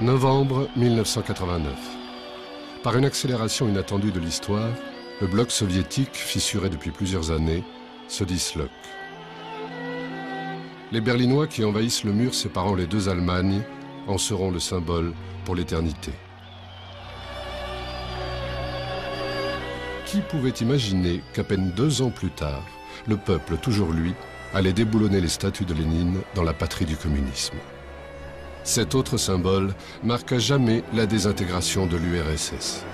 Novembre 1989. Par une accélération inattendue de l'histoire, le bloc soviétique, fissuré depuis plusieurs années, se disloque. Les Berlinois qui envahissent le mur séparant les deux Allemagnes en seront le symbole pour l'éternité. Qui pouvait imaginer qu'à peine 2 ans plus tard, le peuple, toujours lui, allait déboulonner les statues de Lénine dans la patrie du communisme? Cet autre symbole marque à jamais la désintégration de l'URSS.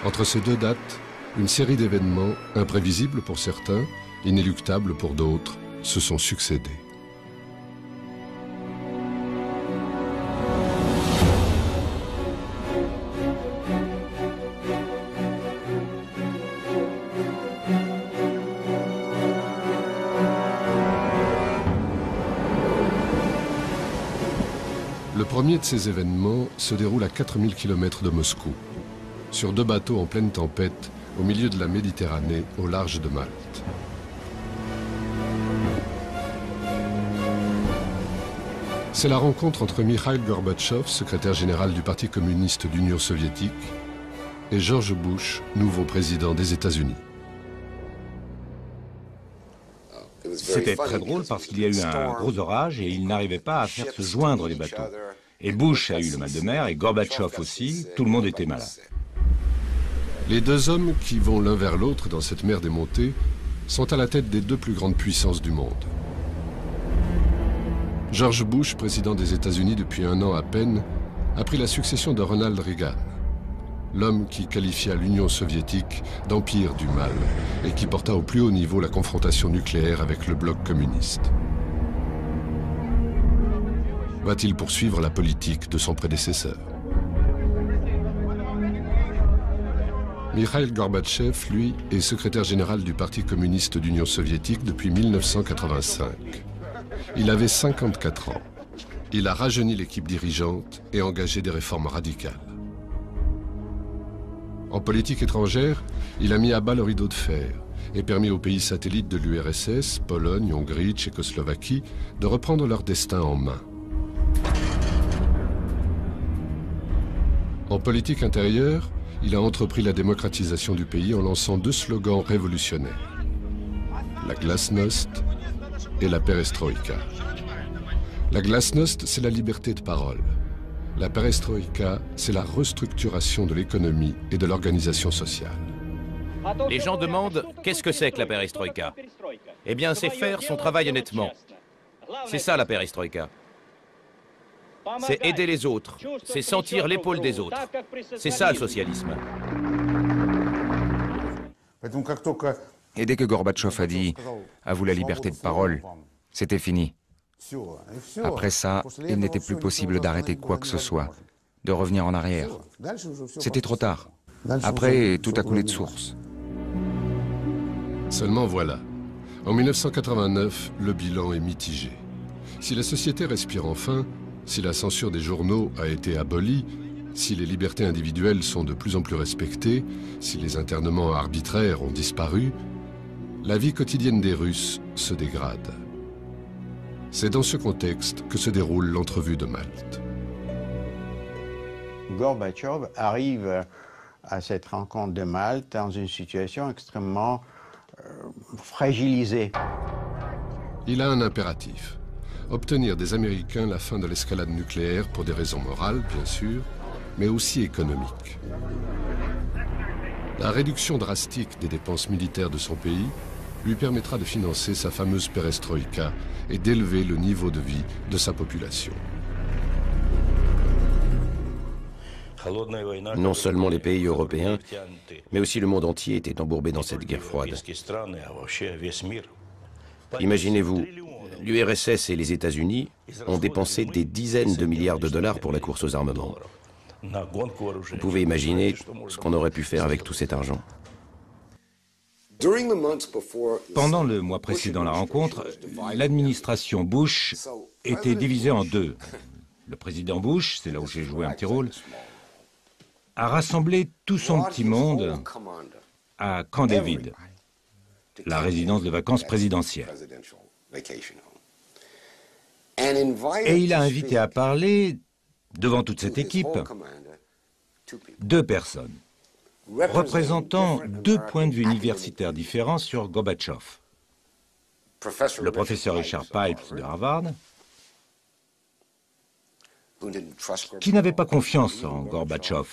Entre ces deux dates, une série d'événements imprévisibles pour certains, inéluctables pour d'autres, se sont succédés. Le premier de ces événements se déroule à 4000 km de Moscou, sur 2 bateaux en pleine tempête, au milieu de la Méditerranée, au large de Malte. C'est la rencontre entre Mikhail Gorbatchev, secrétaire général du Parti communiste d'Union soviétique, et George Bush, nouveau président des États-Unis. C'était très drôle parce qu'il y a eu un gros orage et ils n'arrivaient pas à faire se joindre les bateaux. Et Bush a eu le mal de mer et Gorbatchev aussi, tout le monde était malade. Les 2 hommes qui vont l'un vers l'autre dans cette mer démontée sont à la tête des 2 plus grandes puissances du monde. George Bush, président des États-Unis depuis 1 an à peine, a pris la succession de Ronald Reagan, l'homme qui qualifia l'Union soviétique d'empire du mal et qui porta au plus haut niveau la confrontation nucléaire avec le bloc communiste. Va-t-il poursuivre la politique de son prédécesseur? Mikhail Gorbatchev, lui, est secrétaire général du Parti communiste d'Union soviétique depuis 1985. Il avait 54 ans. Il a rajeuni l'équipe dirigeante et engagé des réformes radicales. En politique étrangère, il a mis à bas le rideau de fer et permis aux pays satellites de l'URSS, Pologne, Hongrie, Tchécoslovaquie, de reprendre leur destin en main. En politique intérieure, il a entrepris la démocratisation du pays en lançant 2 slogans révolutionnaires: la glasnost et la perestroïka. La glasnost, c'est la liberté de parole. La perestroïka, c'est la restructuration de l'économie et de l'organisation sociale. Les gens demandent qu'est-ce que c'est que la perestroïka? Eh bien, c'est faire son travail honnêtement. C'est ça la perestroïka. C'est aider les autres, c'est sentir l'épaule des autres. C'est ça le socialisme. Et dès que Gorbatchev a dit « à vous la liberté de parole », c'était fini. Après ça, il n'était plus possible d'arrêter quoi que ce soit, de revenir en arrière. C'était trop tard. Après, tout a coulé de source. Seulement voilà, en 1989, le bilan est mitigé. Si la société respire enfin, si la censure des journaux a été abolie, si les libertés individuelles sont de plus en plus respectées, si les internements arbitraires ont disparu, la vie quotidienne des Russes se dégrade. C'est dans ce contexte que se déroule l'entrevue de Malte. Gorbatchev arrive à cette rencontre de Malte dans une situation extrêmement fragilisée. Il a un impératif: obtenir des Américains la fin de l'escalade nucléaire pour des raisons morales, bien sûr, mais aussi économiques. La réduction drastique des dépenses militaires de son pays lui permettra de financer sa fameuse perestroïka et d'élever le niveau de vie de sa population. Non seulement les pays européens, mais aussi le monde entier était embourbé dans cette guerre froide. Imaginez-vous, l'URSS et les États-Unis ont dépensé des dizaines de milliards de dollars pour la course aux armements. Vous pouvez imaginer ce qu'on aurait pu faire avec tout cet argent. Pendant le mois précédant la rencontre, l'administration Bush était divisée en 2. Le président Bush, c'est là où j'ai joué un petit rôle, a rassemblé tout son petit monde à Camp David, la résidence de vacances présidentielle. Et il a invité à parler, devant toute cette équipe, deux personnes, représentant deux points de vue universitaires différents sur Gorbatchev. Le professeur Richard Pipes de Harvard, qui n'avait pas confiance en Gorbatchev,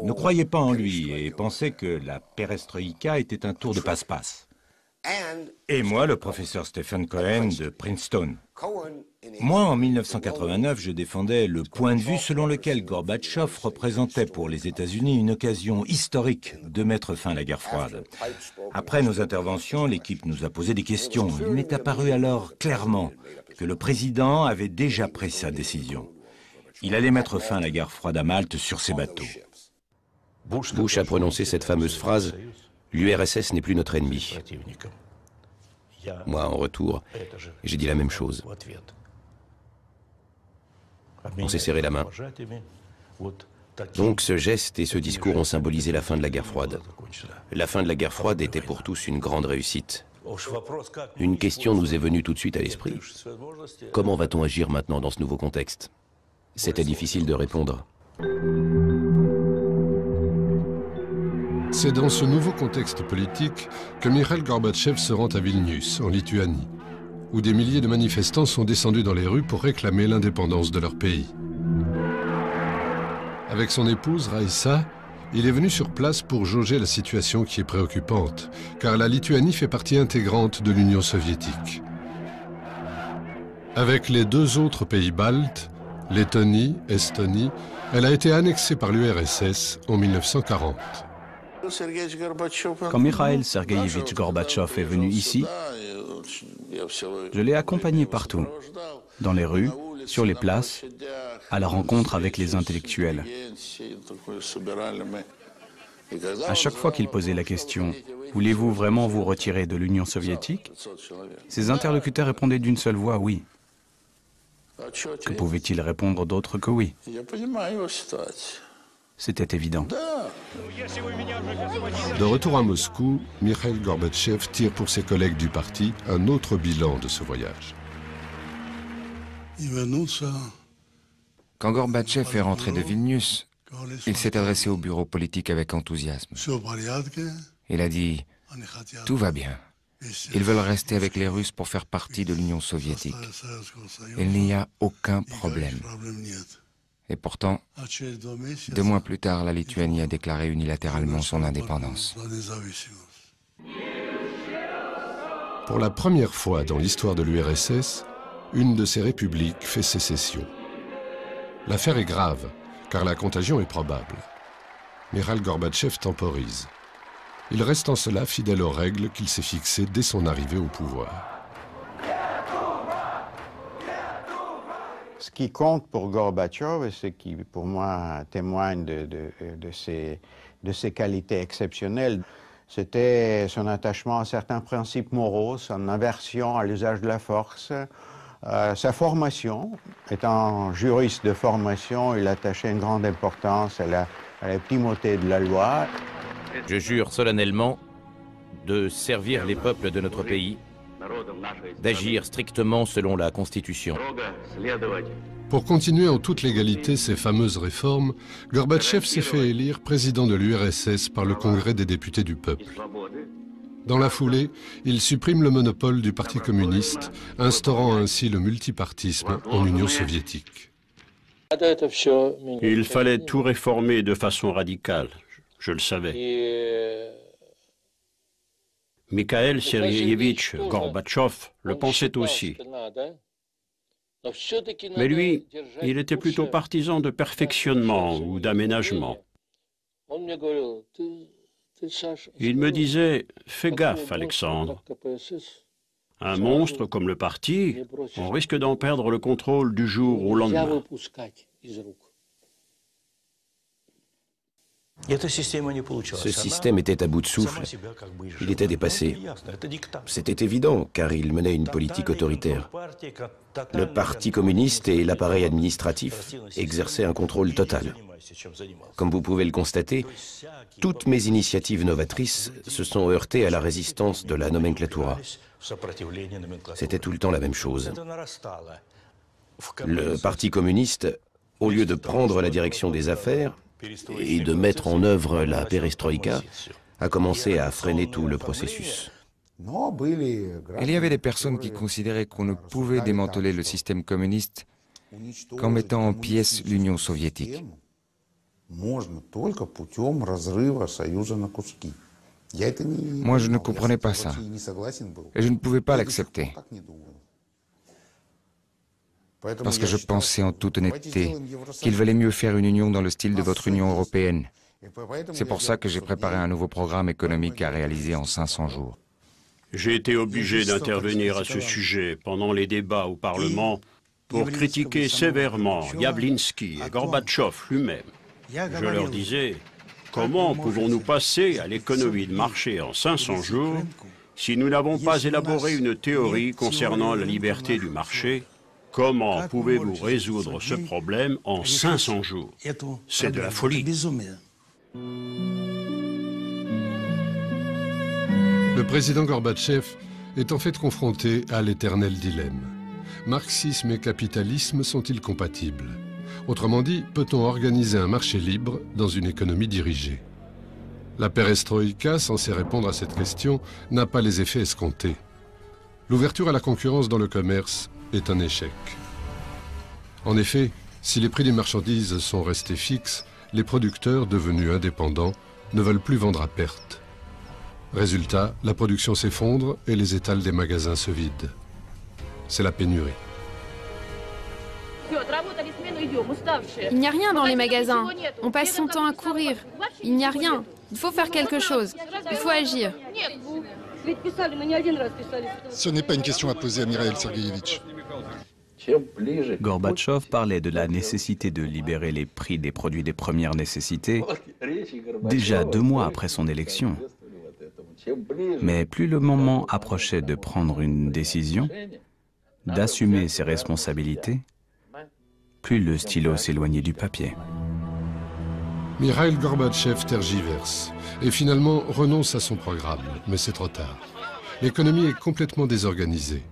ne croyait pas en lui et pensait que la perestroïka était un tour de passe-passe. Et moi, le professeur Stephen Cohen de Princeton. Moi, en 1989, je défendais le point de vue selon lequel Gorbatchev représentait pour les États-Unis une occasion historique de mettre fin à la guerre froide. Après nos interventions, l'équipe nous a posé des questions. Il m'est apparu alors clairement que le président avait déjà pris sa décision. Il allait mettre fin à la guerre froide à Malte sur ses bateaux. Bush a prononcé cette fameuse phrase « L'URSS n'est plus notre ennemi ». Moi, en retour, j'ai dit la même chose. On s'est serré la main. Donc ce geste et ce discours ont symbolisé la fin de la guerre froide. La fin de la guerre froide était pour tous une grande réussite. Une question nous est venue tout de suite à l'esprit. Comment va-t-on agir maintenant dans ce nouveau contexte? C'était difficile de répondre. C'est dans ce nouveau contexte politique que Mikhail Gorbatchev se rend à Vilnius, en Lituanie, où des milliers de manifestants sont descendus dans les rues pour réclamer l'indépendance de leur pays. Avec son épouse Raïssa, il est venu sur place pour jauger la situation qui est préoccupante, car la Lituanie fait partie intégrante de l'Union soviétique. Avec les deux autres pays baltes, Lettonie, Estonie, elle a été annexée par l'URSS en 1940. Quand Mikhail Sergueïevitch Gorbatchev est venu ici, je l'ai accompagné partout, dans les rues, sur les places, à la rencontre avec les intellectuels. À chaque fois qu'il posait la question « Voulez-vous vraiment vous retirer de l'Union soviétique ?», ses interlocuteurs répondaient d'une seule voix « Oui ». Que pouvait-il répondre d'autre que oui? C'était évident. De retour à Moscou, Mikhail Gorbatchev tire pour ses collègues du parti un autre bilan de ce voyage. Quand Gorbatchev est rentré de Vilnius, il s'est adressé au bureau politique avec enthousiasme. Il a dit « Tout va bien. Ils veulent rester avec les Russes pour faire partie de l'Union soviétique. Il n'y a aucun problème. » Et pourtant, 2 mois plus tard, la Lituanie a déclaré unilatéralement son indépendance. Pour la première fois dans l'histoire de l'URSS, une de ces républiques fait sécession. L'affaire est grave, car la contagion est probable. Mikhail Gorbatchev temporise. Il reste en cela fidèle aux règles qu'il s'est fixées dès son arrivée au pouvoir. Ce qui compte pour Gorbatchev, et ce qui pour moi témoigne de ses qualités exceptionnelles, c'était son attachement à certains principes moraux, son aversion à l'usage de la force, sa formation. Étant juriste de formation, il attachait une grande importance à la primauté de la loi. Je jure solennellement de servir les peuples de notre pays, d'agir strictement selon la Constitution. Pour continuer en toute légalité ces fameuses réformes, Gorbatchev s'est fait élire président de l'URSS par le Congrès des députés du peuple. Dans la foulée, il supprime le monopole du Parti communiste, instaurant ainsi le multipartisme en Union soviétique. Il fallait tout réformer de façon radicale, je le savais. Mikhail Sergueïevitch Gorbatchev le pensait aussi. Mais lui, il était plutôt partisan de perfectionnement ou d'aménagement. Il me disait « Fais gaffe, Alexandre. Un monstre comme le parti, on risque d'en perdre le contrôle du jour au lendemain. » Ce système était à bout de souffle. Il était dépassé. C'était évident, car il menait une politique autoritaire. Le Parti communiste et l'appareil administratif exerçaient un contrôle total. Comme vous pouvez le constater, toutes mes initiatives novatrices se sont heurtées à la résistance de la nomenclatura. C'était tout le temps la même chose. Le Parti communiste, au lieu de prendre la direction des affaires et de mettre en œuvre la perestroïka, a commencé à freiner tout le processus. Il y avait des personnes qui considéraient qu'on ne pouvait démanteler le système communiste qu'en mettant en pièces l'Union soviétique. Moi, je ne comprenais pas ça, et je ne pouvais pas l'accepter. Parce que je pensais en toute honnêteté qu'il valait mieux faire une union dans le style de votre Union européenne. C'est pour ça que j'ai préparé un nouveau programme économique à réaliser en 500 jours. J'ai été obligé d'intervenir à ce sujet pendant les débats au Parlement pour critiquer sévèrement Yavlinsky et Gorbatchev lui-même. Je leur disais, comment pouvons-nous passer à l'économie de marché en 500 jours si nous n'avons pas élaboré une théorie concernant la liberté du marché? Comment pouvez-vous résoudre ce problème en 500 jours? C'est de la folie. Le président Gorbatchev est en fait confronté à l'éternel dilemme. Marxisme et capitalisme sont-ils compatibles? Autrement dit, peut-on organiser un marché libre dans une économie dirigée? La perestroïka, censée répondre à cette question, n'a pas les effets escomptés. L'ouverture à la concurrence dans le commerce est un échec. En effet, si les prix des marchandises sont restés fixes, les producteurs, devenus indépendants, ne veulent plus vendre à perte. Résultat, la production s'effondre et les étals des magasins se vident. C'est la pénurie. Il n'y a rien dans les magasins. On passe son temps à courir. Il n'y a rien. Il faut faire quelque chose. Il faut agir. Ce n'est pas une question à poser à Mikhail Sergueïevitch. Gorbatchev parlait de la nécessité de libérer les prix des produits des premières nécessités déjà 2 mois après son élection. Mais plus le moment approchait de prendre une décision, d'assumer ses responsabilités, plus le stylo s'éloignait du papier. Mikhail Gorbatchev tergiverse et finalement renonce à son programme, mais c'est trop tard. L'économie est complètement désorganisée.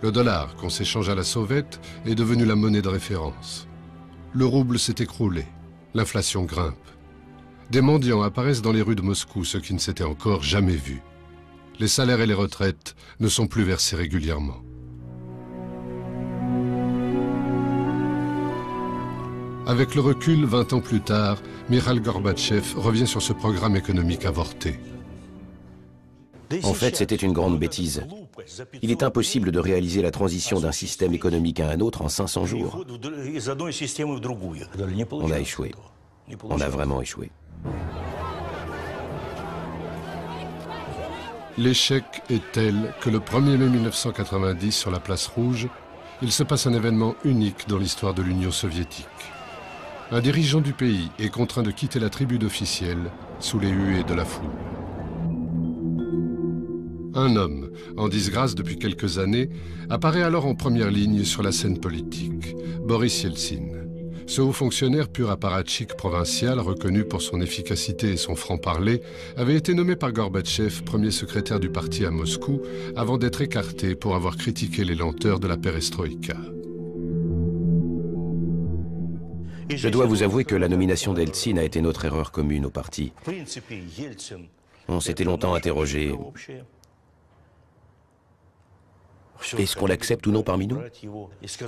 Le dollar, qu'on s'échange à la sauvette, est devenu la monnaie de référence. Le rouble s'est écroulé, l'inflation grimpe. Des mendiants apparaissent dans les rues de Moscou, ce qui ne s'était encore jamais vu. Les salaires et les retraites ne sont plus versés régulièrement. Avec le recul, 20 ans plus tard, Mikhail Gorbatchev revient sur ce programme économique avorté. En fait, c'était une grande bêtise. Il est impossible de réaliser la transition d'un système économique à un autre en 500 jours. On a échoué. On a vraiment échoué. L'échec est tel que le 1er mai 1990, sur la place Rouge, il se passe un événement unique dans l'histoire de l'Union soviétique. Un dirigeant du pays est contraint de quitter la tribune officielle sous les huées de la foule. Un homme, en disgrâce depuis quelques années, apparaît alors en première ligne sur la scène politique, Boris Yeltsin. Ce haut fonctionnaire pur apparatchik provincial, reconnu pour son efficacité et son franc-parler, avait été nommé par Gorbatchev premier secrétaire du parti à Moscou, avant d'être écarté pour avoir critiqué les lenteurs de la perestroïka. Je dois vous avouer que la nomination d'Eltsine a été notre erreur commune au parti. On s'était longtemps interrogé. Est-ce qu'on l'accepte ou non parmi nous?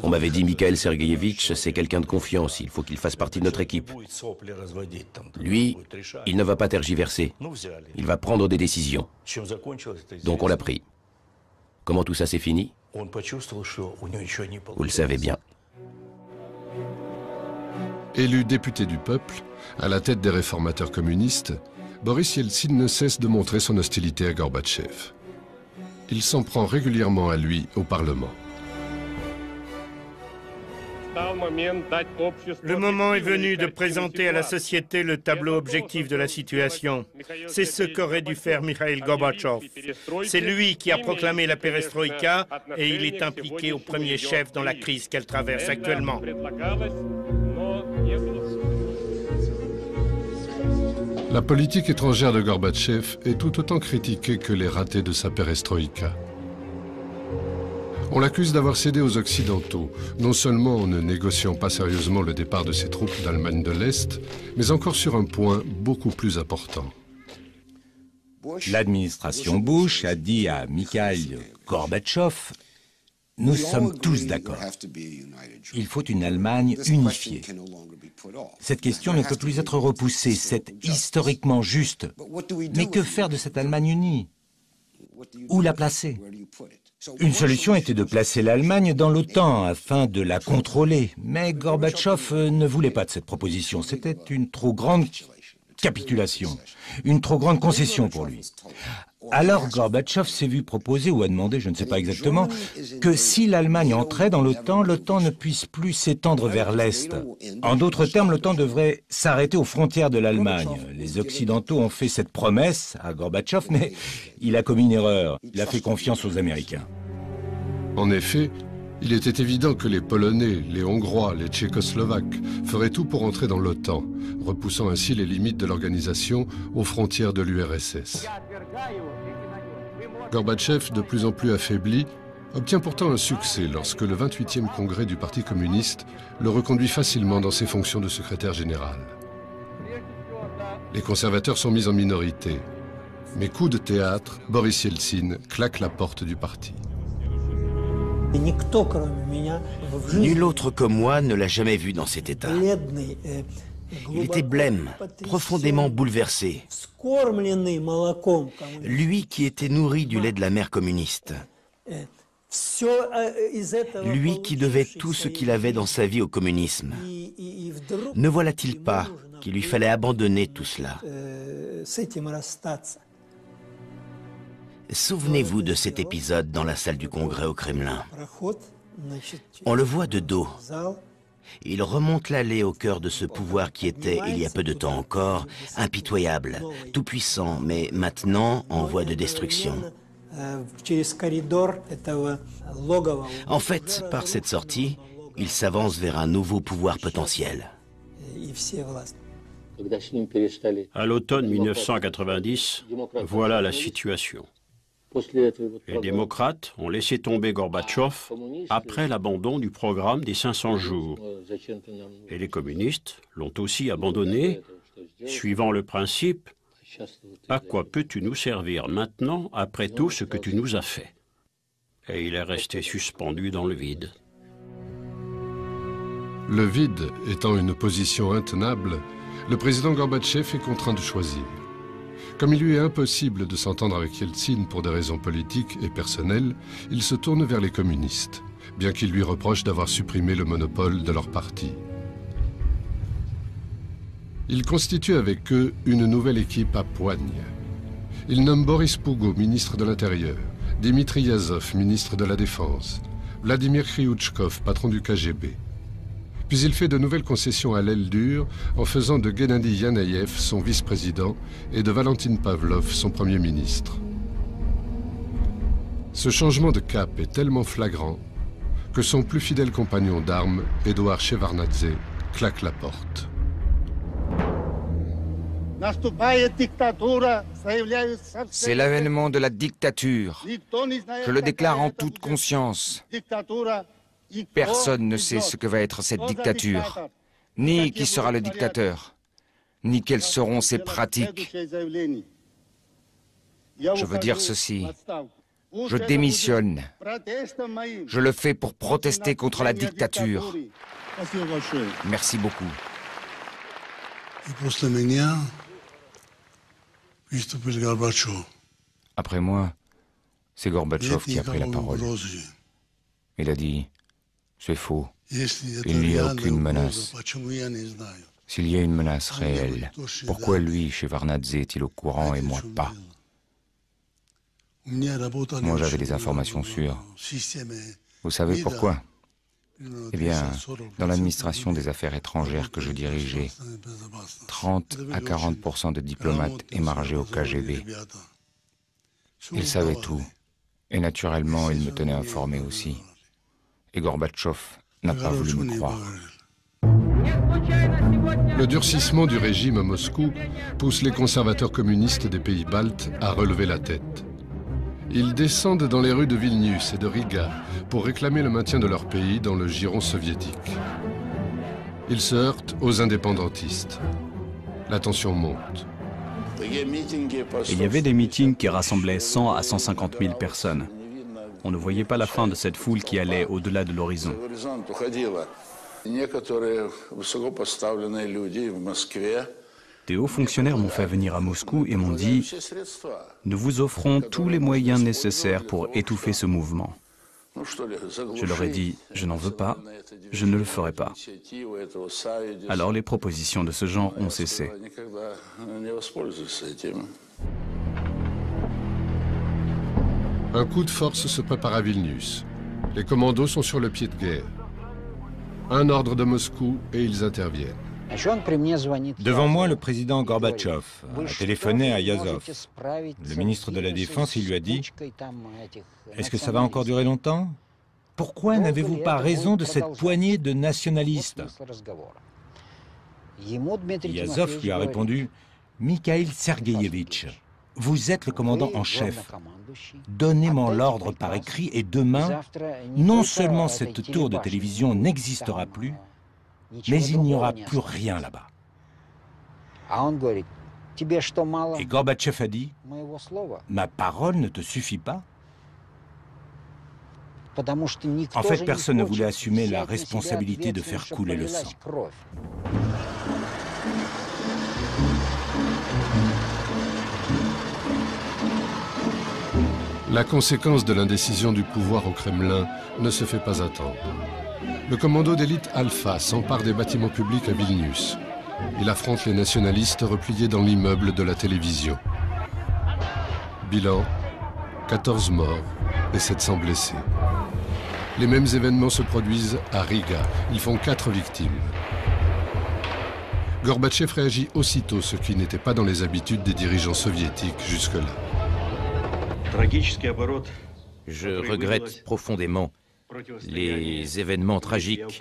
On m'avait dit Mikhail Sergueïevitch, c'est quelqu'un de confiance, il faut qu'il fasse partie de notre équipe. Lui, il ne va pas tergiverser, il va prendre des décisions. Donc on l'a pris. Comment tout ça s'est fini? Vous le savez bien. Élu député du peuple, à la tête des réformateurs communistes, Boris Yeltsin ne cesse de montrer son hostilité à Gorbatchev. Il s'en prend régulièrement à lui au Parlement. Le moment est venu de présenter à la société le tableau objectif de la situation. C'est ce qu'aurait dû faire Mikhail Gorbatchev. C'est lui qui a proclamé la perestroïka et il est impliqué au premier chef dans la crise qu'elle traverse actuellement. La politique étrangère de Gorbatchev est tout autant critiquée que les ratés de sa perestroïka. On l'accuse d'avoir cédé aux Occidentaux, non seulement en ne négociant pas sérieusement le départ de ses troupes d'Allemagne de l'Est, mais encore sur un point beaucoup plus important. L'administration Bush a dit à Mikhail Gorbatchev: nous sommes tous d'accord. Il faut une Allemagne unifiée. Cette question ne peut plus être repoussée, c'est historiquement juste. Mais que faire de cette Allemagne unie? Où la placer? Une solution était de placer l'Allemagne dans l'OTAN afin de la contrôler. Mais Gorbatchev ne voulait pas de cette proposition. C'était une trop grande capitulation, une trop grande concession pour lui. Alors Gorbatchev s'est vu proposer ou a demandé, je ne sais pas exactement, que si l'Allemagne entrait dans l'OTAN, l'OTAN ne puisse plus s'étendre vers l'Est. En d'autres termes, l'OTAN devrait s'arrêter aux frontières de l'Allemagne. Les Occidentaux ont fait cette promesse à Gorbatchev, mais il a commis une erreur. Il a fait confiance aux Américains. En effet, il était évident que les Polonais, les Hongrois, les Tchécoslovaques feraient tout pour entrer dans l'OTAN, repoussant ainsi les limites de l'organisation aux frontières de l'URSS. Gorbatchev, de plus en plus affaibli, obtient pourtant un succès lorsque le 28e congrès du Parti communiste le reconduit facilement dans ses fonctions de secrétaire général. Les conservateurs sont mis en minorité, mais coup de théâtre, Boris Yeltsin claque la porte du parti. Nul autre que moi ne l'a jamais vu dans cet état. Il était blême, profondément bouleversé. Lui qui était nourri du lait de la mère communiste. Lui qui devait tout ce qu'il avait dans sa vie au communisme. Ne voilà-t-il pas qu'il lui fallait abandonner tout cela? Souvenez-vous de cet épisode dans la salle du Congrès au Kremlin. On le voit de dos. Il remonte l'allée au cœur de ce pouvoir qui était, il y a peu de temps encore, impitoyable, tout-puissant, mais maintenant en voie de destruction. En fait, par cette sortie, il s'avance vers un nouveau pouvoir potentiel. À l'automne 1990, voilà la situation. Les démocrates ont laissé tomber Gorbatchev après l'abandon du programme des 500 jours. Et les communistes l'ont aussi abandonné, suivant le principe « À quoi peux-tu nous servir maintenant après tout ce que tu nous as fait ?» Et il est resté suspendu dans le vide. Le vide étant une position intenable, le président Gorbatchev est contraint de choisir. Comme il lui est impossible de s'entendre avec Yeltsin pour des raisons politiques et personnelles, il se tourne vers les communistes, bien qu'il lui reproche d'avoir supprimé le monopole de leur parti. Il constitue avec eux une nouvelle équipe à poigne. Il nomme Boris Pougo, ministre de l'Intérieur, Dimitri Yazov, ministre de la Défense, Vladimir Kryuchkov, patron du KGB. Puis il fait de nouvelles concessions à l'aile dure en faisant de Gennady Yanayev son vice-président et de Valentin Pavlov son premier ministre. Ce changement de cap est tellement flagrant que son plus fidèle compagnon d'armes, Édouard Shevardnadze, claque la porte. C'est l'avènement de la dictature. Je le déclare en toute conscience. Personne ne sait ce que va être cette dictature, ni qui sera le dictateur, ni quelles seront ses pratiques. Je veux dire ceci. Je démissionne. Je le fais pour protester contre la dictature. Merci beaucoup. Après moi, c'est Gorbatchev qui a pris la parole. Il a dit: c'est faux. Il n'y a aucune menace. S'il y a une menace réelle, pourquoi lui, Shevardnadze, est-il au courant et moi pas? Moi, j'avais des informations sûres. Vous savez pourquoi? Eh bien, dans l'administration des affaires étrangères que je dirigeais, 30 à 40% de diplomates émargeaient au KGB. Ils savaient tout. Et naturellement, ils me tenaient informé aussi. Et Gorbatchev n'a pas voulu me croire. Le durcissement du régime à Moscou pousse les conservateurs communistes des pays baltes à relever la tête. Ils descendent dans les rues de Vilnius et de Riga pour réclamer le maintien de leur pays dans le giron soviétique. Ils se heurtent aux indépendantistes. La tension monte. Il y avait des meetings qui rassemblaient 100 à 150 000 personnes. On ne voyait pas la fin de cette foule qui allait au-delà de l'horizon. Des hauts fonctionnaires m'ont fait venir à Moscou et m'ont dit « Nous vous offrons tous les moyens nécessaires pour étouffer ce mouvement. » Je leur ai dit « Je n'en veux pas, je ne le ferai pas. » Alors les propositions de ce genre ont cessé. Un coup de force se prépare à Vilnius. Les commandos sont sur le pied de guerre. Un ordre de Moscou et ils interviennent. Devant moi, le président Gorbatchev a téléphoné à Yazov, le ministre de la Défense, il lui a dit « Est-ce que ça va encore durer longtemps? Pourquoi n'avez-vous pas raison de cette poignée de nationalistes ?» Yazov lui a répondu « Mikhail Sergeyevitch, vous êtes le commandant en chef. Donnez-moi l'ordre par écrit et demain, non seulement cette tour de télévision n'existera plus, mais il n'y aura plus rien là-bas. » Et Gorbatchev a dit « Ma parole ne te suffit pas ?» En fait, personne ne voulait assumer la responsabilité de faire couler le sang. La conséquence de l'indécision du pouvoir au Kremlin ne se fait pas attendre. Le commando d'élite Alpha s'empare des bâtiments publics à Vilnius. Il affronte les nationalistes repliés dans l'immeuble de la télévision. Bilan, 14 morts et 700 blessés. Les mêmes événements se produisent à Riga. Ils font 4 victimes. Gorbatchev réagit aussitôt, ce qui n'était pas dans les habitudes des dirigeants soviétiques jusque-là. Je regrette profondément les événements tragiques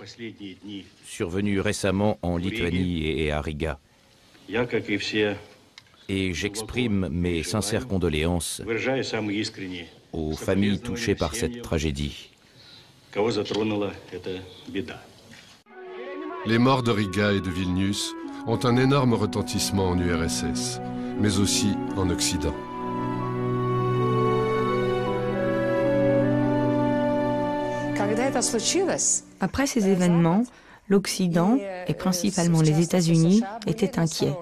survenus récemment en Lituanie et à Riga. Et j'exprime mes sincères condoléances aux familles touchées par cette tragédie. Les morts de Riga et de Vilnius ont un énorme retentissement en URSS, mais aussi en Occident. Après ces événements, l'Occident, et principalement les États-Unis, étaient inquiets.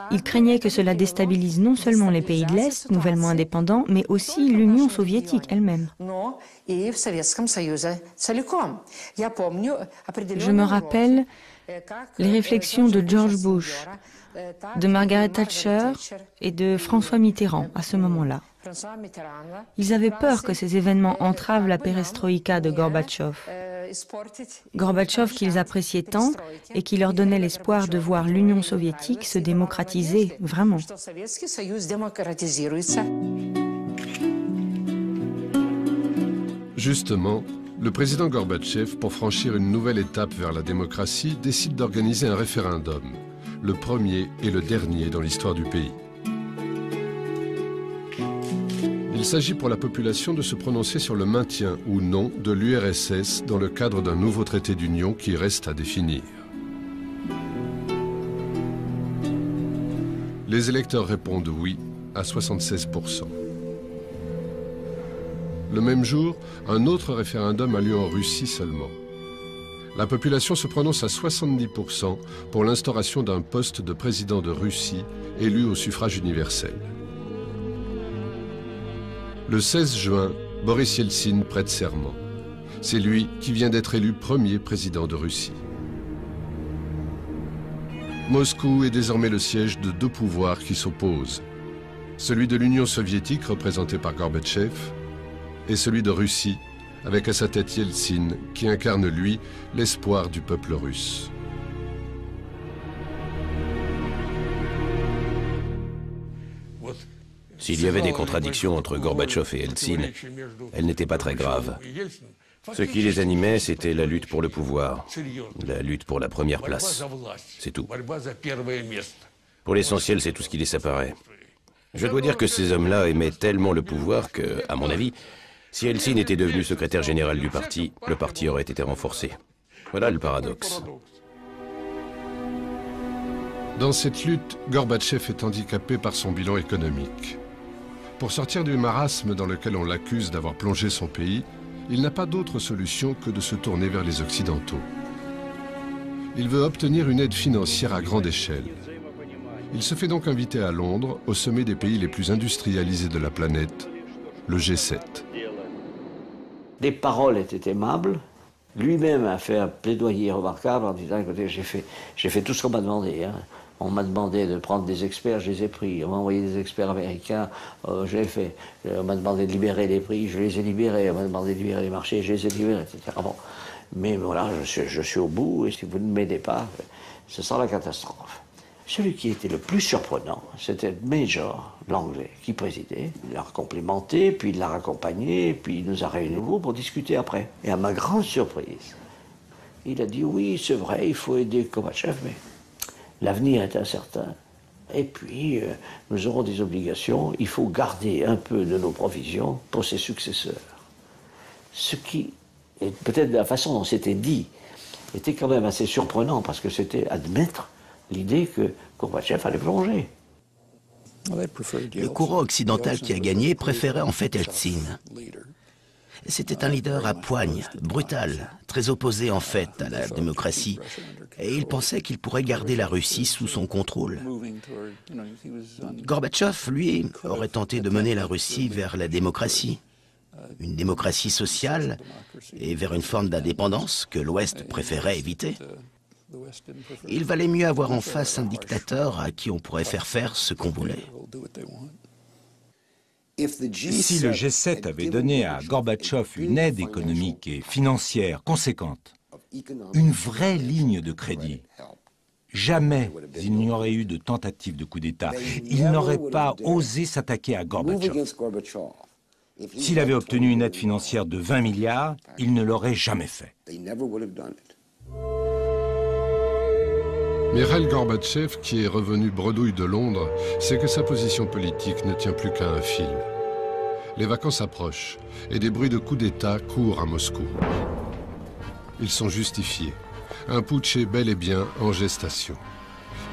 Ils craignaient que cela déstabilise non seulement les pays de l'Est, nouvellement indépendants, mais aussi l'Union soviétique elle-même. Je me rappelle les réflexions de George Bush, de Margaret Thatcher et de François Mitterrand à ce moment-là. Ils avaient peur que ces événements entravent la perestroïka de Gorbatchev. Gorbatchev qu'ils appréciaient tant et qui leur donnait l'espoir de voir l'Union soviétique se démocratiser vraiment. Justement, le président Gorbatchev, pour franchir une nouvelle étape vers la démocratie, décide d'organiser un référendum, le premier et le dernier dans l'histoire du pays. Il s'agit pour la population de se prononcer sur le maintien ou non de l'URSS dans le cadre d'un nouveau traité d'union qui reste à définir. Les électeurs répondent oui à 76%. Le même jour, un autre référendum a lieu en Russie seulement. La population se prononce à 70% pour l'instauration d'un poste de président de Russie élu au suffrage universel. Le 16 juin, Boris Yeltsin prête serment. C'est lui qui vient d'être élu premier président de Russie. Moscou est désormais le siège de 2 pouvoirs qui s'opposent. Celui de l'Union soviétique, représenté par Gorbatchev, et celui de Russie, avec à sa tête Yeltsin, qui incarne, lui, l'espoir du peuple russe. S'il y avait des contradictions entre Gorbatchev et Yeltsin, elles n'étaient pas très graves. Ce qui les animait, c'était la lutte pour le pouvoir, la lutte pour la première place. C'est tout. Pour l'essentiel, c'est tout ce qui les séparait. Je dois dire que ces hommes-là aimaient tellement le pouvoir que, à mon avis, si Eltsine était devenu secrétaire général du parti, le parti aurait été renforcé. Voilà le paradoxe. Dans cette lutte, Gorbatchev est handicapé par son bilan économique. Pour sortir du marasme dans lequel on l'accuse d'avoir plongé son pays, il n'a pas d'autre solution que de se tourner vers les Occidentaux. Il veut obtenir une aide financière à grande échelle. Il se fait donc inviter à Londres, au sommet des pays les plus industrialisés de la planète, le G7. Les paroles étaient aimables. Lui-même a fait un plaidoyer remarquable en disant, écoutez, j'ai fait tout ce qu'on m'a demandé. Hein. On m'a demandé de prendre des experts, je les ai pris. On m'a envoyé des experts américains, je l'ai fait. On m'a demandé de libérer les prix, je les ai libérés. On m'a demandé de libérer les marchés, je les ai libérés, etc. Bon. Mais voilà, je suis au bout, et si vous ne m'aidez pas, ce sera la catastrophe. Celui qui était le plus surprenant, c'était Major, l'anglais, qui présidait. Il l'a complimenté, puis il l'a raccompagné, puis il nous a réunis nouveau pour discuter après. Et à ma grande surprise, il a dit, oui, c'est vrai, il faut aider Gorbatchev, mais l'avenir est incertain. Et puis, nous aurons des obligations, il faut garder un peu de nos provisions pour ses successeurs. Ce qui, et peut-être de la façon dont c'était dit, était quand même assez surprenant, parce que c'était admettre l'idée que Gorbatchev allait plonger. Le courant occidental qui a gagné préférait en fait Eltsine. C'était un leader à poigne, brutal, très opposé en fait à la démocratie, et il pensait qu'il pourrait garder la Russie sous son contrôle. Gorbatchev, lui, aurait tenté de mener la Russie vers la démocratie, une démocratie sociale, et vers une forme d'indépendance que l'Ouest préférait éviter. Il valait mieux avoir en face un dictateur à qui on pourrait faire ce qu'on voulait. Si le G7 avait donné à Gorbatchev une aide économique et financière conséquente, une vraie ligne de crédit, jamais il n'y aurait eu de tentative de coup d'État. Il n'aurait pas osé s'attaquer à Gorbatchev. S'il avait obtenu une aide financière de 20 milliards, il ne l'aurait jamais fait. Mikhail Gorbatchev, qui est revenu bredouille de Londres, sait que sa position politique ne tient plus qu'à un fil. Les vacances approchent et des bruits de coup d'État courent à Moscou. Ils sont justifiés. Un putsch est bel et bien en gestation.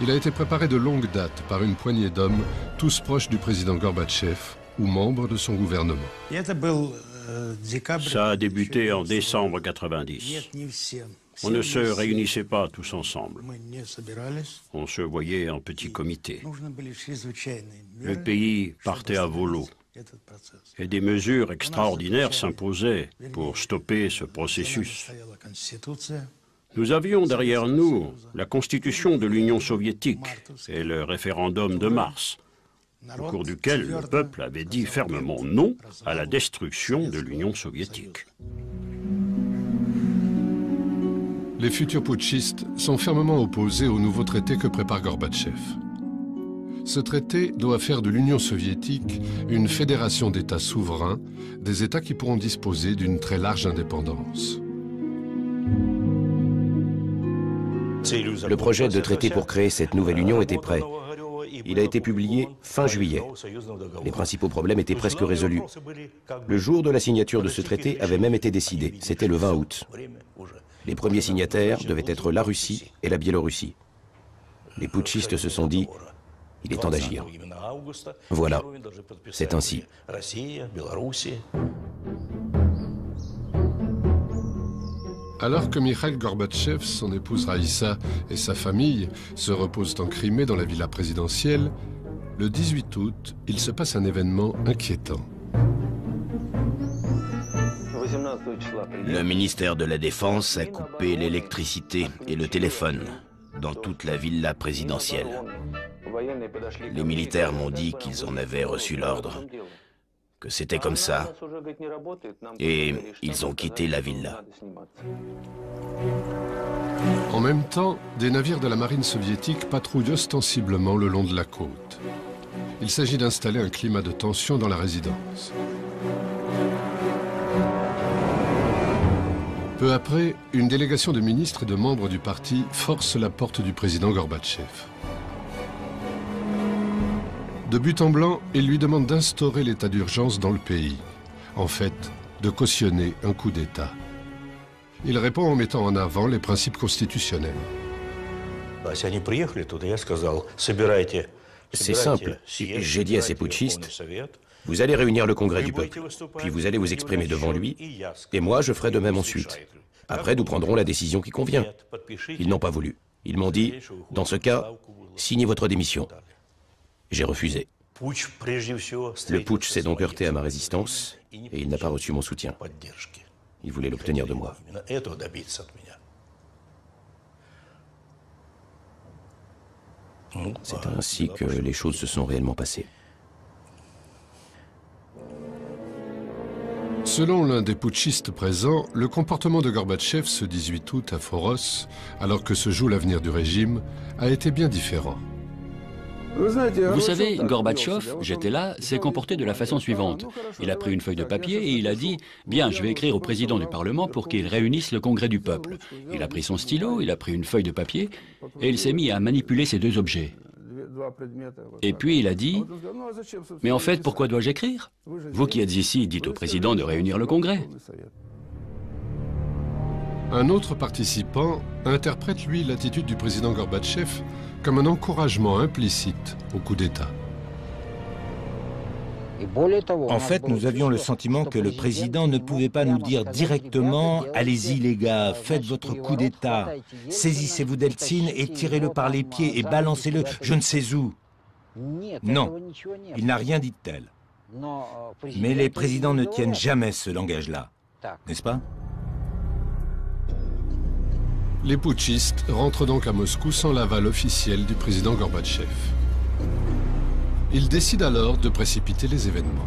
Il a été préparé de longue date par une poignée d'hommes, tous proches du président Gorbatchev ou membres de son gouvernement. Ça a débuté en décembre 90. On ne se réunissait pas tous ensemble. On se voyait en petit comité. Le pays partait à volo. Et des mesures extraordinaires s'imposaient pour stopper ce processus. Nous avions derrière nous la constitution de l'Union soviétique et le référendum de mars, au cours duquel le peuple avait dit fermement non à la destruction de l'Union soviétique. Les futurs putschistes sont fermement opposés au nouveau traité que prépare Gorbatchev. Ce traité doit faire de l'Union soviétique une fédération d'États souverains, des États qui pourront disposer d'une très large indépendance. Le projet de traité pour créer cette nouvelle union était prêt. Il a été publié fin juillet. Les principaux problèmes étaient presque résolus. Le jour de la signature de ce traité avait même été décidé. C'était le 20 août. Les premiers signataires devaient être la Russie et la Biélorussie. Les putschistes se sont dit, il est temps d'agir. Voilà, c'est ainsi. Alors que Mikhail Gorbatchev, son épouse Raïssa et sa famille se reposent en Crimée dans la villa présidentielle, le 18 août, il se passe un événement inquiétant. Le ministère de la Défense a coupé l'électricité et le téléphone dans toute la villa présidentielle. Les militaires m'ont dit qu'ils en avaient reçu l'ordre, que c'était comme ça, et ils ont quitté la villa. En même temps, des navires de la marine soviétique patrouillent ostensiblement le long de la côte. Il s'agit d'installer un climat de tension dans la résidence. Peu après, une délégation de ministres et de membres du parti force la porte du président Gorbatchev. De but en blanc, il lui demande d'instaurer l'état d'urgence dans le pays. En fait, de cautionner un coup d'État. Il répond en mettant en avant les principes constitutionnels. C'est simple. J'ai dit à ces putschistes, vous allez réunir le congrès du peuple, puis vous allez vous exprimer devant lui, et moi je ferai de même ensuite. Après, nous prendrons la décision qui convient. Ils n'ont pas voulu. Ils m'ont dit, dans ce cas, signez votre démission. J'ai refusé. Le putsch s'est donc heurté à ma résistance, et il n'a pas reçu mon soutien. Il voulait l'obtenir de moi. C'est ainsi que les choses se sont réellement passées. Selon l'un des putschistes présents, le comportement de Gorbatchev ce 18 août à Foros, alors que se joue l'avenir du régime, a été bien différent. Vous savez, Gorbatchev, j'étais là, s'est comporté de la façon suivante. Il a pris une feuille de papier et il a dit « Bien, je vais écrire au président du Parlement pour qu'il réunisse le congrès du peuple ». Il a pris son stylo, il a pris une feuille de papier et il s'est mis à manipuler ces deux objets. Et puis il a dit « Mais en fait, pourquoi dois-je écrire? Vous qui êtes ici, dites au président de réunir le congrès. » Un autre participant interprète, lui, l'attitude du président Gorbatchev comme un encouragement implicite au coup d'État. En fait, nous avions le sentiment que le président ne pouvait pas nous dire directement « Allez-y les gars, faites votre coup d'État, saisissez-vous d'Eltsine et tirez-le par les pieds et balancez-le je ne sais où ». Non, il n'a rien dit de tel. Mais les présidents ne tiennent jamais ce langage-là, n'est-ce pas? Les putschistes rentrent donc à Moscou sans l'aval officiel du président Gorbatchev. Ils décident alors de précipiter les événements.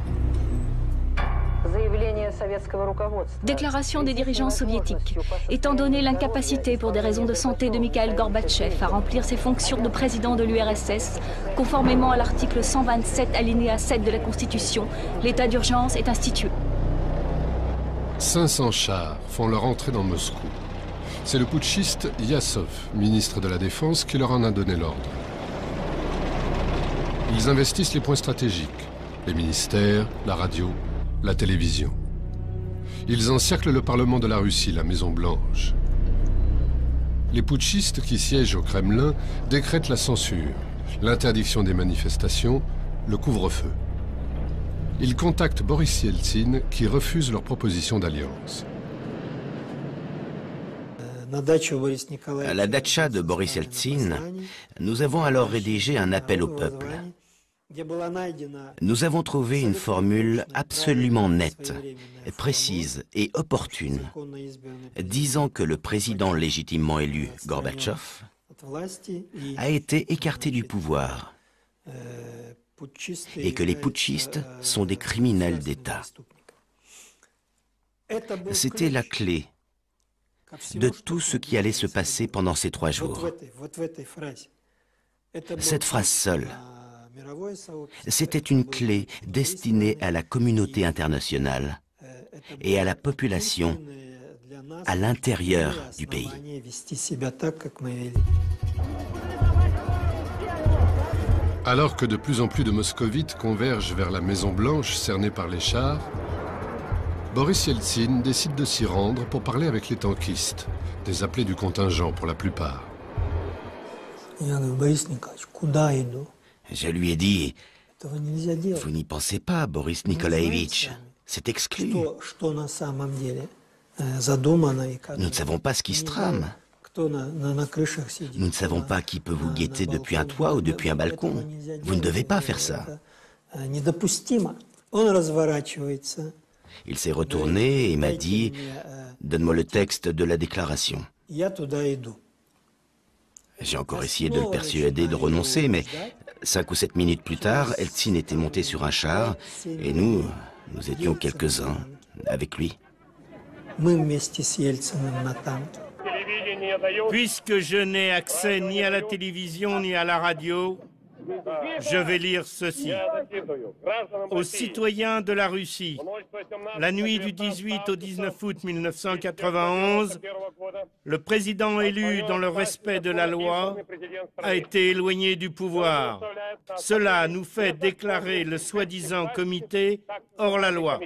Déclaration des dirigeants soviétiques. Étant donné l'incapacité pour des raisons de santé de Mikhail Gorbatchev à remplir ses fonctions de président de l'URSS, conformément à l'article 127 alinéa 7 de la Constitution, l'état d'urgence est institué. 500 chars font leur entrée dans Moscou. C'est le putschiste Yassov, ministre de la Défense, qui leur en a donné l'ordre. Ils investissent les points stratégiques, les ministères, la radio, la télévision. Ils encerclent le Parlement de la Russie, la Maison-Blanche. Les putschistes qui siègent au Kremlin décrètent la censure, l'interdiction des manifestations, le couvre-feu. Ils contactent Boris Yeltsin qui refuse leur proposition d'alliance. À la datcha de Boris Yeltsin, nous avons alors rédigé un appel au peuple. Nous avons trouvé une formule absolument nette, précise et opportune, disant que le président légitimement élu, Gorbatchev, a été écarté du pouvoir et que les putschistes sont des criminels d'État. C'était la clé de tout ce qui allait se passer pendant ces 3 jours. Cette phrase seule, c'était une clé destinée à la communauté internationale et à la population à l'intérieur du pays. Alors que de plus en plus de moscovites convergent vers la Maison-Blanche cernée par les chars, Boris Yeltsin décide de s'y rendre pour parler avec les tankistes, des appelés du contingent pour la plupart. Je lui ai dit, vous n'y pensez pas, Boris Nikolaevitch, c'est exclu. Nous ne savons pas ce qui se trame. Nous ne savons pas qui peut vous guetter depuis un toit ou depuis un balcon. Vous ne devez pas faire ça. Il s'est retourné et m'a dit, donne-moi le texte de la déclaration. J'ai encore essayé de le persuader de renoncer, mais 5 ou 7 minutes plus tard, Eltsine était monté sur un char et nous étions quelques-uns avec lui. Puisque je n'ai accès ni à la télévision ni à la radio, je vais lire ceci. Aux citoyens de la Russie, la nuit du 18 au 19 août 1991, le président élu dans le respect de la loi a été éloigné du pouvoir. Cela nous fait déclarer le soi-disant comité hors la loi.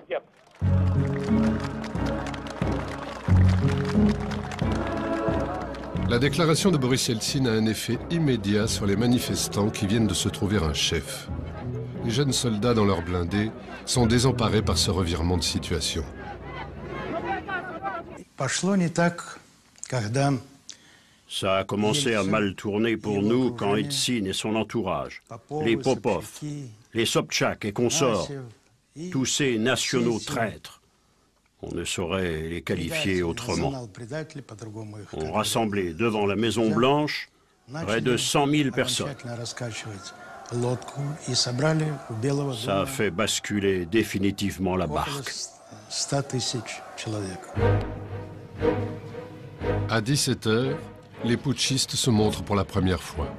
La déclaration de Boris Yeltsin a un effet immédiat sur les manifestants qui viennent de se trouver un chef. Les jeunes soldats dans leurs blindés sont désemparés par ce revirement de situation. Ça a commencé à mal tourner pour nous quand Yeltsin et son entourage, les Popov, les Sobchak et consorts, tous ces nationaux traîtres, on ne saurait les qualifier autrement, ont rassemblé devant la Maison-Blanche près de 100 000 personnes. Ça a fait basculer définitivement la barque. À 17h, les putschistes se montrent pour la première fois.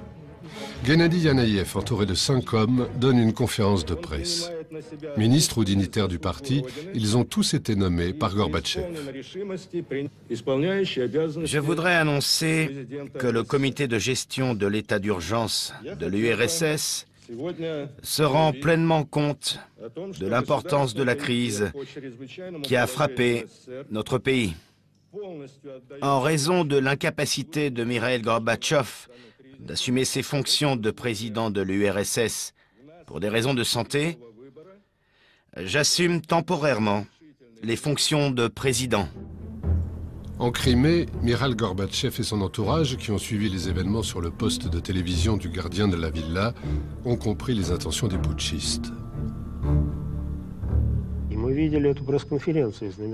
Gennady Yanayev, entouré de 5 hommes, donne une conférence de presse. Ministres ou dignitaires du parti, ils ont tous été nommés par Gorbatchev. Je voudrais annoncer que le comité de gestion de l'état d'urgence de l'URSS se rend pleinement compte de l'importance de la crise qui a frappé notre pays. En raison de l'incapacité de Mikhaïl Gorbatchev d'assumer ses fonctions de président de l'URSS pour des raisons de santé, j'assume temporairement les fonctions de président. En Crimée, Mikhaïl Gorbatchev et son entourage, qui ont suivi les événements sur le poste de télévision du gardien de la villa, ont compris les intentions des putschistes.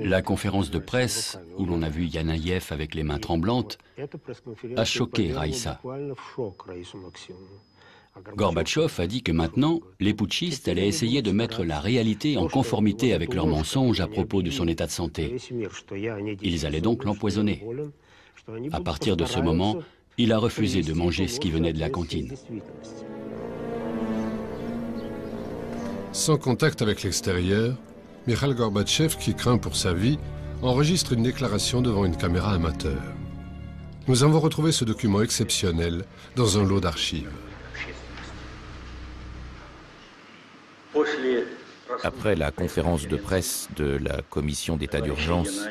La conférence de presse, où l'on a vu Yanayev avec les mains tremblantes, a choqué Raïssa. Gorbatchev a dit que maintenant, les putschistes allaient essayer de mettre la réalité en conformité avec leurs mensonges à propos de son état de santé. Ils allaient donc l'empoisonner. À partir de ce moment, il a refusé de manger ce qui venait de la cantine. Sans contact avec l'extérieur, Mikhaïl Gorbatchev, qui craint pour sa vie, enregistre une déclaration devant une caméra amateur. Nous avons retrouvé ce document exceptionnel dans un lot d'archives. Après la conférence de presse de la commission d'état d'urgence,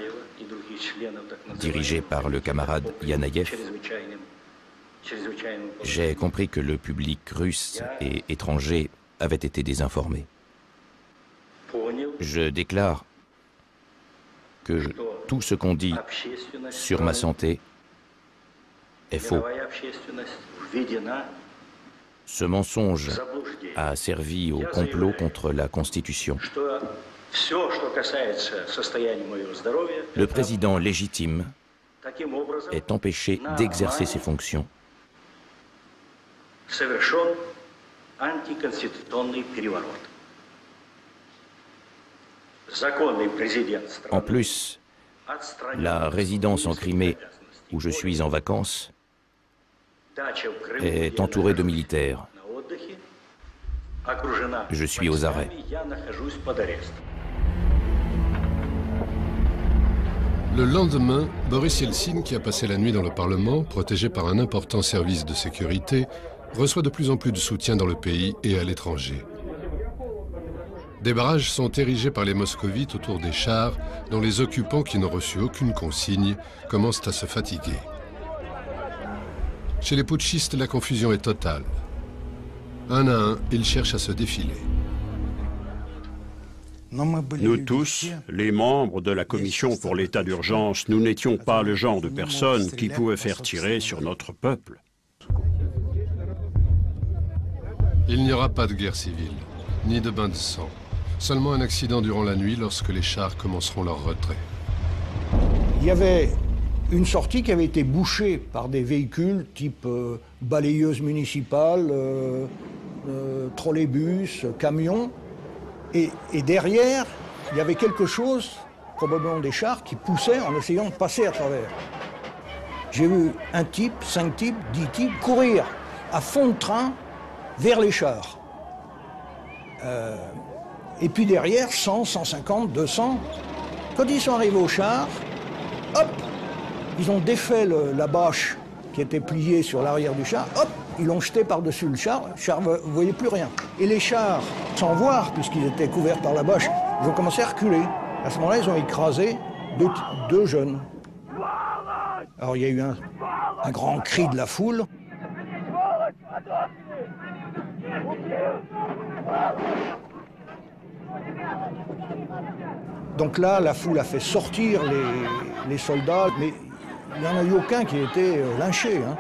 dirigée par le camarade Yanayev, j'ai compris que le public russe et étranger avait été désinformé. Je déclare que tout ce qu'on dit sur ma santé est faux. Ce mensonge a servi au complot contre la Constitution. Le président légitime est empêché d'exercer ses fonctions. En plus, la résidence en Crimée, où je suis en vacances, est entourée de militaires. Je suis aux arrêts. Le lendemain, Boris Yeltsin, qui a passé la nuit dans le Parlement, protégé par un important service de sécurité, reçoit de plus en plus de soutien dans le pays et à l'étranger. Des barrages sont érigés par les moscovites autour des chars, dont les occupants qui n'ont reçu aucune consigne commencent à se fatiguer. Chez les putschistes, la confusion est totale. Un à un, ils cherchent à se défiler. Nous tous, les membres de la commission pour l'état d'urgence, nous n'étions pas le genre de personnes qui pouvaient faire tirer sur notre peuple. Il n'y aura pas de guerre civile, ni de bain de sang. Seulement un accident durant la nuit lorsque les chars commenceront leur retrait. Il y avait une sortie qui avait été bouchée par des véhicules type balayeuse municipale, trolleybus, camion. Et derrière, il y avait quelque chose, probablement des chars, qui poussaient en essayant de passer à travers. J'ai vu un type, 5 types, 10 types courir à fond de train vers les chars. Et puis derrière, 100, 150, 200. Quand ils sont arrivés au char, hop, ils ont défait la bâche qui était pliée sur l'arrière du char, hop, ils l'ont jeté par-dessus le char ne voyait plus rien. Et les chars, sans voir, puisqu'ils étaient couverts par la bâche, ils ont commencé à reculer. À ce moment-là, ils ont écrasé deux jeunes. Alors il y a eu un grand cri de la foule. Donc là, la foule a fait sortir les soldats, mais il n'y en a eu aucun qui a été lynché. Hein.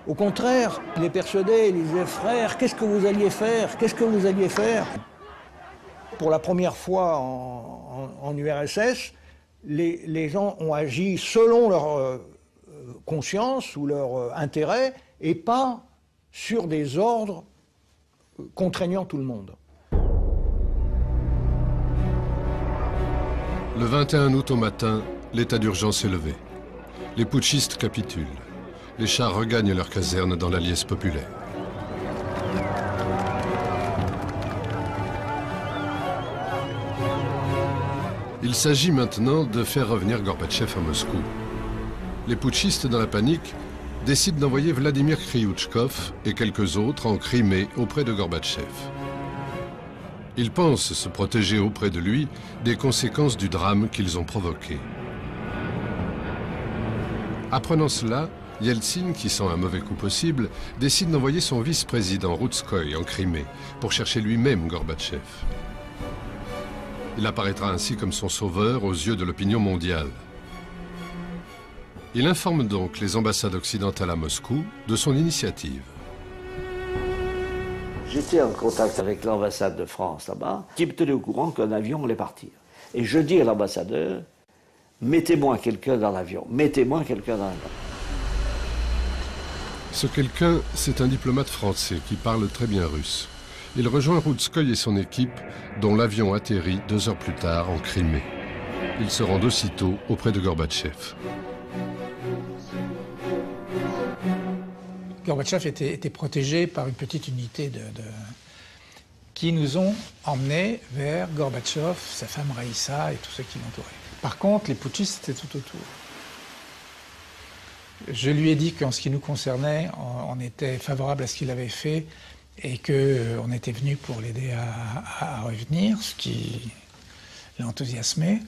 Au contraire, il les persuadait, il disait « Frère, qu'est-ce que vous alliez faire? Qu'est-ce que vous alliez faire ?» Pour la première fois en URSS, les gens ont agi selon leur conscience ou leur intérêt et pas sur des ordres contraignant tout le monde. Le 21 août au matin, l'état d'urgence est levé. Les putschistes capitulent. Les chars regagnent leur caserne dans la liesse populaire. Il s'agit maintenant de faire revenir Gorbatchev à Moscou. Les putschistes, dans la panique, décident d'envoyer Vladimir Kryuchkov et quelques autres en Crimée auprès de Gorbatchev. Ils pensent se protéger auprès de lui des conséquences du drame qu'ils ont provoqué. Apprenant cela, Yeltsin, qui sent un mauvais coup possible, décide d'envoyer son vice-président Routskoï en Crimée pour chercher lui-même Gorbatchev. Il apparaîtra ainsi comme son sauveur aux yeux de l'opinion mondiale. Il informe donc les ambassades occidentales à Moscou de son initiative. J'étais en contact avec l'ambassade de France là-bas, qui me tenait au courant qu'un avion allait partir. Et je dis à l'ambassadeur, mettez-moi quelqu'un dans l'avion, mettez-moi quelqu'un dans l'avion. Ce quelqu'un, c'est un diplomate français qui parle très bien russe. Il rejoint Routskoï et son équipe, dont l'avion atterrit 2 heures plus tard en Crimée. Ils se rendent aussitôt auprès de Gorbatchev. Gorbatchev était protégé par une petite unité qui nous ont emmenés vers Gorbatchev, sa femme Raïssa et tous ceux qui l'entouraient. Par contre, les putschistes étaient tout autour. Je lui ai dit qu'en ce qui nous concernait, on était favorable à ce qu'il avait fait et qu'on était venu pour l'aider à revenir, ce qui l'enthousiasmait.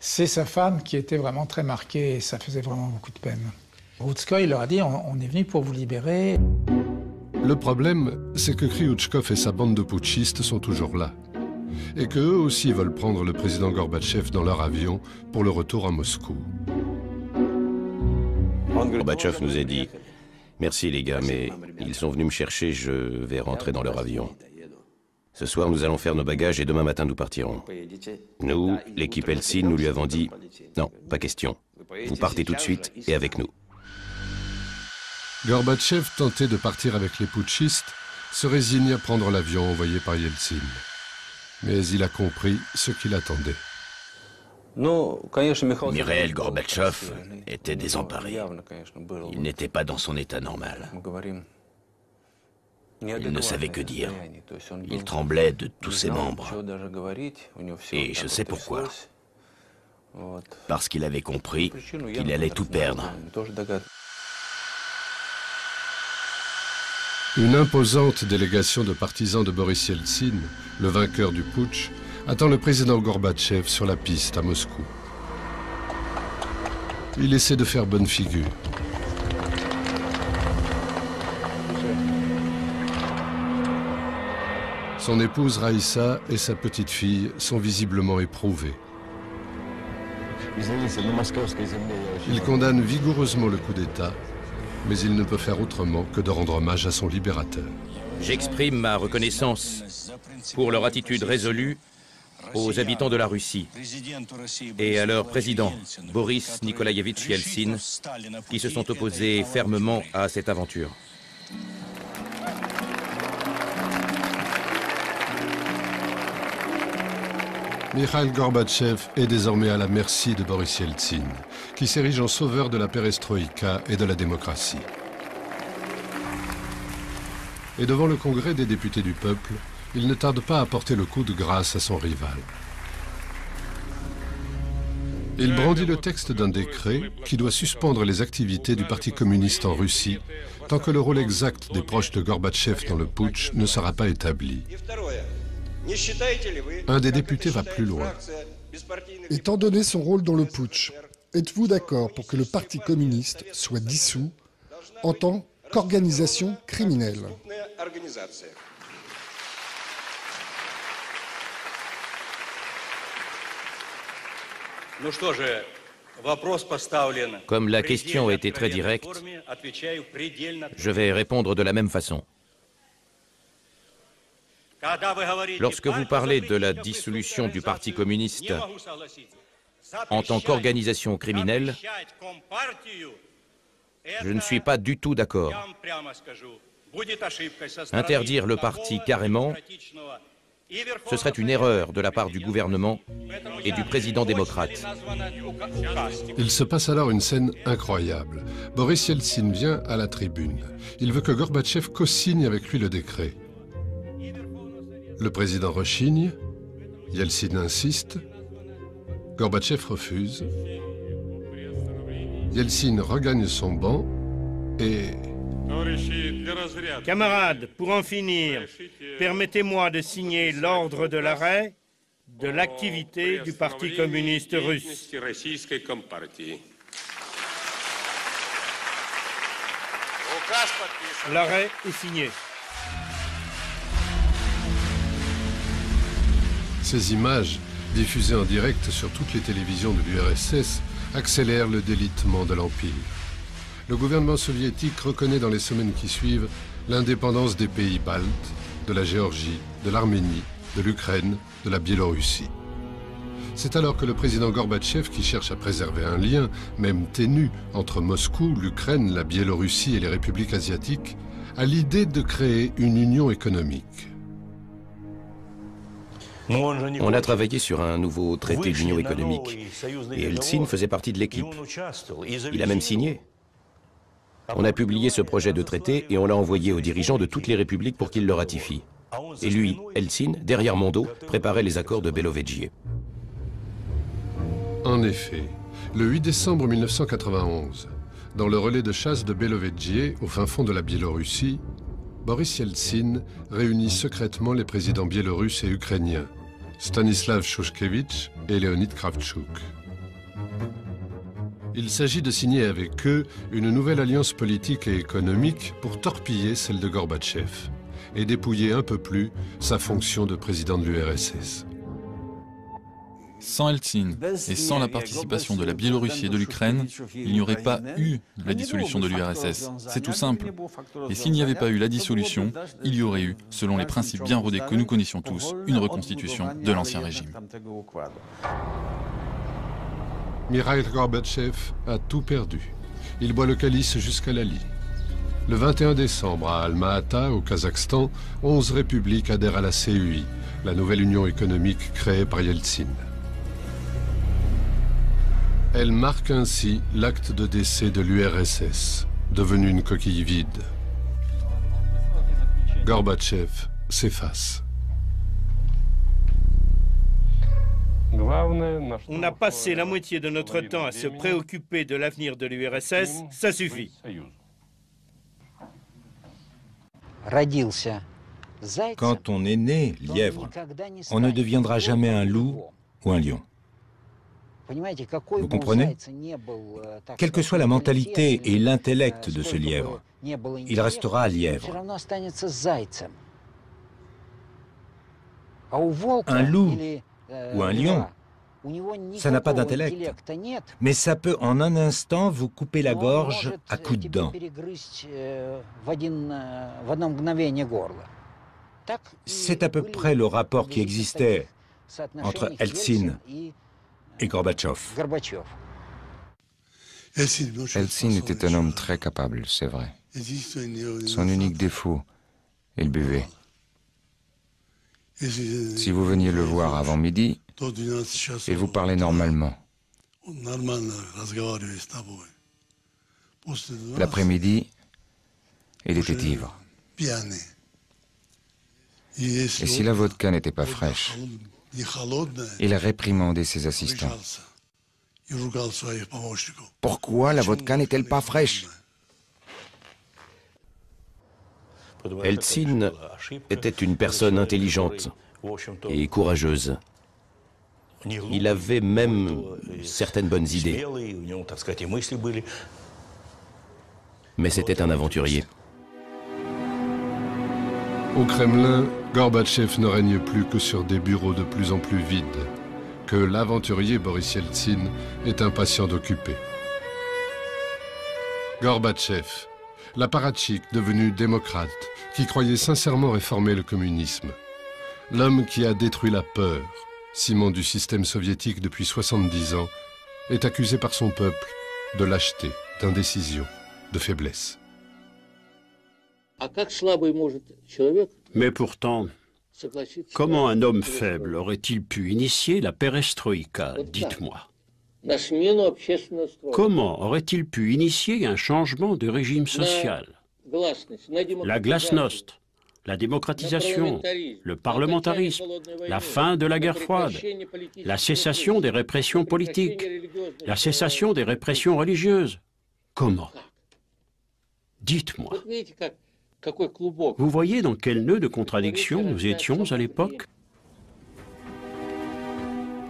C'est sa femme qui était vraiment très marquée et ça faisait vraiment beaucoup de peine. Routskoï leur a dit « on est venu pour vous libérer ». Le problème, c'est que Kryuchkov et sa bande de putschistes sont toujours là. Et qu'eux aussi veulent prendre le président Gorbatchev dans leur avion pour le retour à Moscou. Gorbatchev nous a dit « Merci les gars, mais ils sont venus me chercher, je vais rentrer dans leur avion. Ce soir, nous allons faire nos bagages et demain matin, nous partirons. » Nous, l'équipe Yeltsin, nous lui avons dit « Non, pas question. Vous partez tout de suite et avec nous. » Gorbatchev tentait de partir avec les putschistes, se résigne à prendre l'avion envoyé par Yeltsin. Mais il a compris ce qu'il attendait. Mikhaïl Gorbatchev était désemparé. Il n'était pas dans son état normal. Il ne savait que dire. Il tremblait de tous ses membres. Et je sais pourquoi. Parce qu'il avait compris qu'il allait tout perdre. Une imposante délégation de partisans de Boris Yeltsin, le vainqueur du putsch, attend le président Gorbatchev sur la piste à Moscou. Il essaie de faire bonne figure. Son épouse Raïssa et sa petite fille sont visiblement éprouvées. Il condamne vigoureusement le coup d'État, mais il ne peut faire autrement que de rendre hommage à son libérateur. J'exprime ma reconnaissance pour leur attitude résolue aux habitants de la Russie et à leur président, Boris Nikolaïevitch Yeltsin, qui se sont opposés fermement à cette aventure. Mikhaïl Gorbatchev est désormais à la merci de Boris Yeltsin, qui s'érige en sauveur de la perestroïka et de la démocratie. Et devant le Congrès des députés du peuple, il ne tarde pas à porter le coup de grâce à son rival. Il brandit le texte d'un décret qui doit suspendre les activités du Parti communiste en Russie tant que le rôle exact des proches de Gorbatchev dans le putsch ne sera pas établi. Un des députés va plus loin. Étant donné son rôle dans le putsch, êtes-vous d'accord pour que le Parti communiste soit dissous en tant qu'organisation criminelle? Comme la question a été très directe, je vais répondre de la même façon. Lorsque vous parlez de la dissolution du Parti communiste en tant qu'organisation criminelle, je ne suis pas du tout d'accord. Interdire le parti carrément, ce serait une erreur de la part du gouvernement et du président démocrate. Il se passe alors une scène incroyable. Boris Yeltsin vient à la tribune. Il veut que Gorbatchev co-signe avec lui le décret. Le président rechigne, Yeltsin insiste, Gorbatchev refuse. Yeltsin regagne son banc et... Camarades, pour en finir, permettez-moi de signer l'ordre de l'arrêt de l'activité du Parti communiste russe. L'arrêt est signé. Ces images, diffusées en direct sur toutes les télévisions de l'URSS, accélèrent le délitement de l'Empire. Le gouvernement soviétique reconnaît dans les semaines qui suivent l'indépendance des pays baltes, de la Géorgie, de l'Arménie, de l'Ukraine, de la Biélorussie. C'est alors que le président Gorbatchev, qui cherche à préserver un lien, même ténu, entre Moscou, l'Ukraine, la Biélorussie et les républiques asiatiques, a l'idée de créer une union économique. On a travaillé sur un nouveau traité d'union économique et Yeltsin faisait partie de l'équipe. Il a même signé. On a publié ce projet de traité et on l'a envoyé aux dirigeants de toutes les républiques pour qu'ils le ratifient. Et lui, Yeltsin, derrière mon dos, préparait les accords de Belovedjiye. En effet, le 8 décembre 1991, dans le relais de chasse de Belovedjiye, au fin fond de la Biélorussie, Boris Yeltsin réunit secrètement les présidents biélorusses et ukrainiens, Stanislav Shushkevich et Leonid Kravchuk. Il s'agit de signer avec eux une nouvelle alliance politique et économique pour torpiller celle de Gorbatchev et dépouiller un peu plus sa fonction de président de l'URSS. Sans Yeltsin et sans la participation de la Biélorussie et de l'Ukraine, il n'y aurait pas eu la dissolution de l'URSS. C'est tout simple. Et s'il n'y avait pas eu la dissolution, il y aurait eu, selon les principes bien rodés que nous connaissions tous, une reconstitution de l'ancien régime. Mikhail Gorbatchev a tout perdu. Il boit le calice jusqu'à la lie. Le 21 décembre, à Alma-Ata, au Kazakhstan, 11 républiques adhèrent à la CUI, la nouvelle union économique créée par Yeltsin. Elle marque ainsi l'acte de décès de l'URSS, devenue une coquille vide. Gorbatchev s'efface. On a passé la moitié de notre temps à se préoccuper de l'avenir de l'URSS, ça suffit. Quand on est né lièvre, on ne deviendra jamais un loup ou un lion. Vous comprenez? Quelle que soit la mentalité et l'intellect de ce lièvre, il restera lièvre. Un loup ou un lion, ça n'a pas d'intellect, mais ça peut en un instant vous couper la gorge à coups de dents. C'est à peu près le rapport qui existait entre Yeltsin et Gorbatchev. Yeltsin était un homme très capable, c'est vrai. Son unique défaut, il buvait. Si vous veniez le voir avant midi, il vous parlait normalement. L'après-midi, il était ivre. Et si la vodka n'était pas fraîche, il réprimandait ses assistants. Pourquoi la vodka n'est-elle pas fraîche? Eltsine était une personne intelligente et courageuse. Il avait même certaines bonnes idées. Mais c'était un aventurier. Au Kremlin, Gorbatchev ne règne plus que sur des bureaux de plus en plus vides, que l'aventurier Boris Eltsine est impatient d'occuper. Gorbatchev, l'apparatchik devenu démocrate, qui croyait sincèrement réformer le communisme. L'homme qui a détruit la peur, ciment du système soviétique depuis 70 ans, est accusé par son peuple de lâcheté, d'indécision, de faiblesse. Mais pourtant, comment un homme faible aurait-il pu initier la perestroïka, dites-moi? Comment aurait-il pu initier un changement de régime social? La glasnost, la démocratisation, le parlementarisme, la fin de la guerre froide, la cessation des répressions politiques, la cessation des répressions religieuses. Comment? Dites-moi. Vous voyez dans quel nœud de contradiction nous étions à l'époque?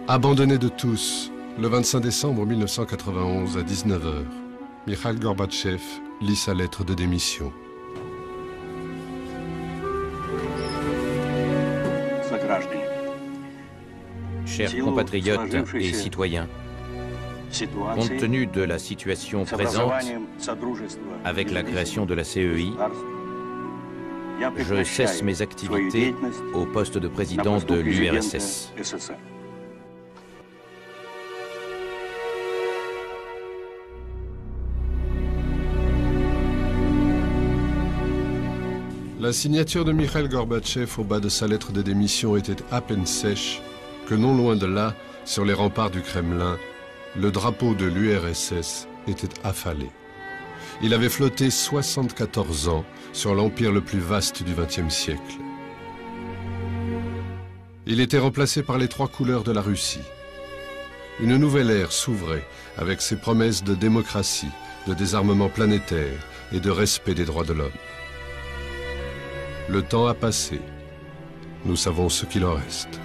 Abandonné de tous, le 25 décembre 1991 à 19h, Mikhail Gorbatchev lit sa lettre de démission. Chers compatriotes et citoyens, compte tenu de la situation présente, avec la création de la CEI, je cesse mes activités au poste de président de l'URSS. La signature de Mikhail Gorbatchev au bas de sa lettre de démission était à peine sèche que non loin de là, sur les remparts du Kremlin, le drapeau de l'URSS était affalé. Il avait flotté 74 ans sur l'empire le plus vaste du XXe siècle. Il était remplacé par les 3 couleurs de la Russie. Une nouvelle ère s'ouvrait avec ses promesses de démocratie, de désarmement planétaire et de respect des droits de l'homme. Le temps a passé. Nous savons ce qu'il en reste.